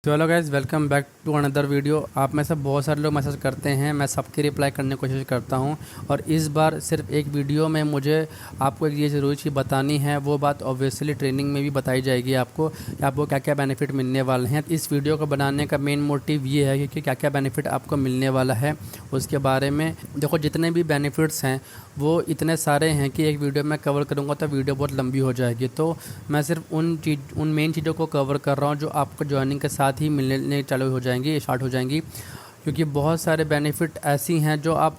तो hello guys, welcome back to another video. आप में से बहुत सारे लोग मैसेज करते हैं, मैं सबकी रिप्लाई करने की कोशिश करता हूं। और इस बार सिर्फ एक वीडियो में मुझे आपको एक ये ज़रूरी चीज़ बतानी है। वो बात ऑब्वियसली ट्रेनिंग में भी बताई जाएगी आपको कि आपको क्या क्या बेनिफिट मिलने वाले हैं। इस वीडियो को बनाने का मेन मोटिव ये है कि क्या क्या बेनिफिट आपको मिलने वाला है उसके बारे में। देखो, जितने भी बेनिफिट्स हैं वो इतने सारे हैं कि एक वीडियो में कवर करूँगा तो वीडियो बहुत लंबी हो जाएगी। तो मैं सिर्फ उन मेन चीज़ों को कवर कर रहा हूँ जो आपको ज्वाइनिंग के साथ ही मिलने चालू हो जाएंगी, स्टार्ट हो जाएंगी। क्योंकि बहुत सारे बेनिफिट ऐसी हैं जो आप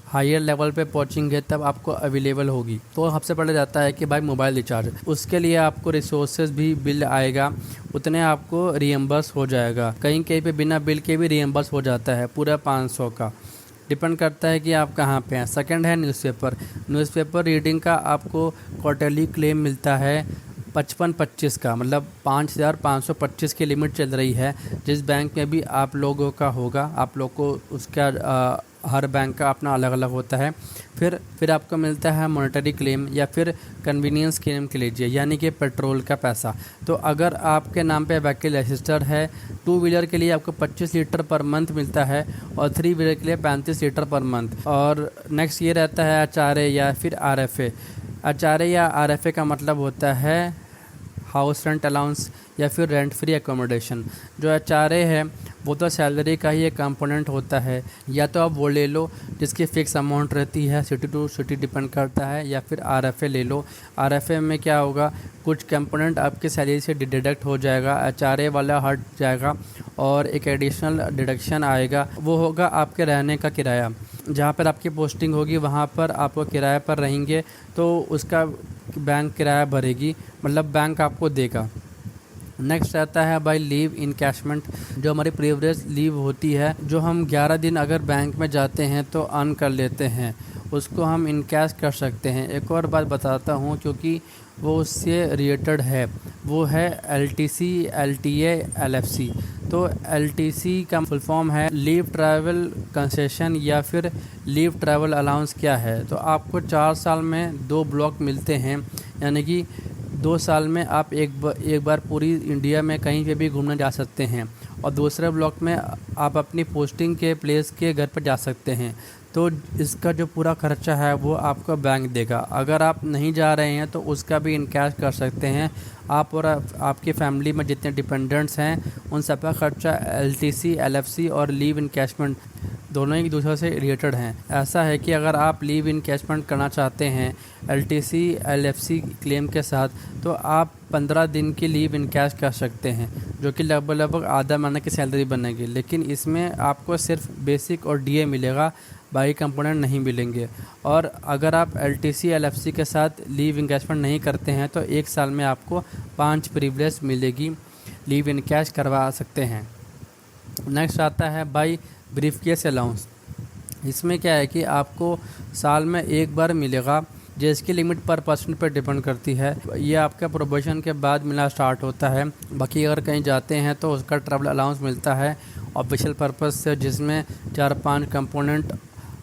हायर लेवल पे पहुंचेंगे तब आपको अवेलेबल होगी। तो सबसे पहले जाता है कि भाई मोबाइल रिचार्ज, उसके लिए आपको रिसोर्सेज भी बिल आएगा, उतने आपको रिएम्बर्स हो जाएगा। कहीं कहीं पे बिना बिल के भी रिएम्बर्स हो जाता है, पूरा 500 का। डिपेंड करता है कि आप कहाँ पे हैं। सेकंड है न्यूज़पेपर रीडिंग का आपको क्वार्टरली क्लेम मिलता है 55-25 का, मतलब 5525 की लिमिट चल रही है। जिस बैंक में भी आप लोगों का होगा, आप लोग को उसका हर बैंक का अपना अलग अलग होता है। फिर आपको मिलता है मॉनेटरी क्लेम या फिर कन्वीनियंस क्लेम के लीजिए, यानी कि पेट्रोल का पैसा। तो अगर आपके नाम पे व्हीकल रजिस्टर है, 2 व्हीलर के लिए आपको 25 लीटर पर मंथ मिलता है और 3 व्हीलर के लिए 35 लीटर पर मंथ। और नेक्स्ट ये रहता है HRA या फिर RFA। HRA या RFA का मतलब होता है हाउस रेंट अलाउंस या फिर रेंट फ्री एकोमोडेशन। जो HRA है वो तो सैलरी का ही एक कंपोनेंट होता है, या तो आप वो ले लो जिसकी फ़िक्स अमाउंट रहती है, सिटी टू सिटी डिपेंड करता है, या फिर RFA ले लो। RFA में क्या होगा, कुछ कंपोनेंट आपके सैलरी से डिडक्ट हो जाएगा, HRA वाला हट जाएगा और एक एडिशनल डिडक्शन आएगा, वो होगा आपके रहने का किराया। जहाँ पर आपकी पोस्टिंग होगी वहाँ पर आपको किराए पर रहेंगे तो उसका बैंक किराया भरेगी, मतलब बैंक आपको देगा। नेक्स्ट रहता है भाई लीव इनकैशमेंट। जो हमारी प्रिविलेज लीव होती है, जो हम 11 दिन अगर बैंक में जाते हैं तो अर्न कर लेते हैं, उसको हम इनकैश कर सकते हैं। एक और बात बताता हूँ क्योंकि वो उससे रिलेटेड है, वो है LTC, LTA, LFC। तो LTC का फुल फॉर्म है लीव ट्रैवल कंसेशन या फिर लीव ट्रैवल अलाउंस। क्या है, तो आपको 4 साल में 2 ब्लॉक मिलते हैं, यानी कि 2 साल में आप एक बार पूरी इंडिया में कहीं पे भी घूमने जा सकते हैं और दूसरे ब्लॉक में आप अपनी पोस्टिंग के प्लेस के घर पर जा सकते हैं। तो इसका जो पूरा खर्चा है वो आपको बैंक देगा। अगर आप नहीं जा रहे हैं तो उसका भी इनकैश कर सकते हैं आप, और आपकी फैमिली में जितने डिपेंडेंट्स हैं उन सब का खर्चा LTC, LFC और लीव इनकैशमेंट दोनों एक दूसरे से रिलेटेड हैं। ऐसा है कि अगर आप लीव इनकैशमेंट करना चाहते हैं LTC, LFC क्लेम के साथ, तो आप 15 दिन की लीव इनकैश कर सकते हैं, जो कि लगभग आधा महीने की सैलरी बनेगी। लेकिन इसमें आपको सिर्फ बेसिक और DA मिलेगा, बाकी कंपोनेंट नहीं मिलेंगे। और अगर आप LTC, LFC के साथ लीव इनकैशमेंट नहीं करते हैं तो 1 साल में आपको 5 प्रिविलेज मिलेगी, लीव इनकैश करवा सकते हैं। नेक्स्ट आता है भाई ब्रीफकेस अलाउंस। इसमें क्या है कि आपको साल में 1 बार मिलेगा, जिसकी लिमिट पर पर्सन पर डिपेंड करती है। ये आपका प्रोबेशन के बाद मिलना स्टार्ट होता है। बाकी अगर कहीं जाते हैं तो उसका ट्रैवल अलाउंस मिलता है ऑफिशियल पर्पस से, जिसमें 4-5 कंपोनेंट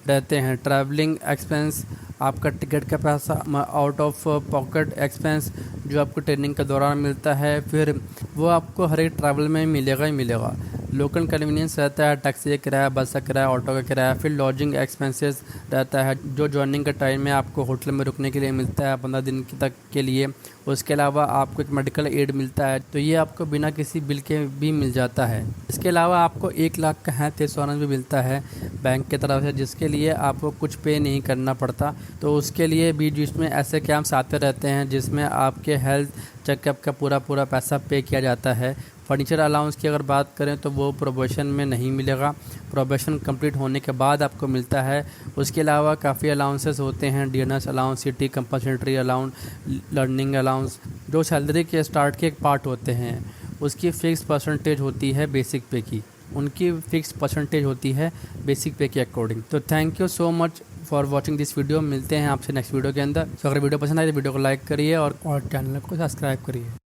रहते हैं। ट्रैवलिंग एक्सपेंस, आपका टिकट का पैसा, आउट ऑफ पॉकेट एक्सपेंस जो आपको ट्रेनिंग के दौरान मिलता है, फिर वो आपको हर एक ट्रैवल में मिलेगा ही मिलेगा। लोकल कन्वीनियंस रहता है, टैक्सी का किराया, बस का किराया, ऑटो का किराया। फिर लॉजिंग एक्सपेंसेस रहता है, जो ज्वाइनिंग के टाइम में आपको होटल में रुकने के लिए मिलता है 15 दिन तक के लिए। उसके अलावा आपको एक मेडिकल एड मिलता है, तो ये आपको बिना किसी बिल के भी मिल जाता है। इसके अलावा आपको 1 लाख का हेल्थ इंश्योरेंस भी मिलता है बैंक की तरफ से, जिसके लिए आपको कुछ पे नहीं करना पड़ता। तो उसके लिए बीच बीच में ऐसे कैंप्स आते रहते हैं जिसमें आपके हेल्थ चेकअप का पूरा पैसा पे किया जाता है। फर्नीचर अलाउंस की अगर बात करें तो वो प्रोबेशन में नहीं मिलेगा, प्रोबेशन कंप्लीट होने के बाद आपको मिलता है। उसके अलावा काफ़ी अलाउंसेस होते हैं, DNS allowance, city compulsory allowance, learning allowance, जो सैलरी के स्टार्ट के एक पार्ट होते हैं। उसकी फ़िक्स परसेंटेज होती है बेसिक पे की, उनकी फ़िक्स परसेंटेज होती है बेसिक पे के अकॉर्डिंग। तो thank you so much for watching this video. मिलते हैं आपसे नेक्स्ट वीडियो के अंदर। तो अगर वीडियो पसंद आए तो वीडियो को लाइक करिए और चैनल को सब्सक्राइब करिए।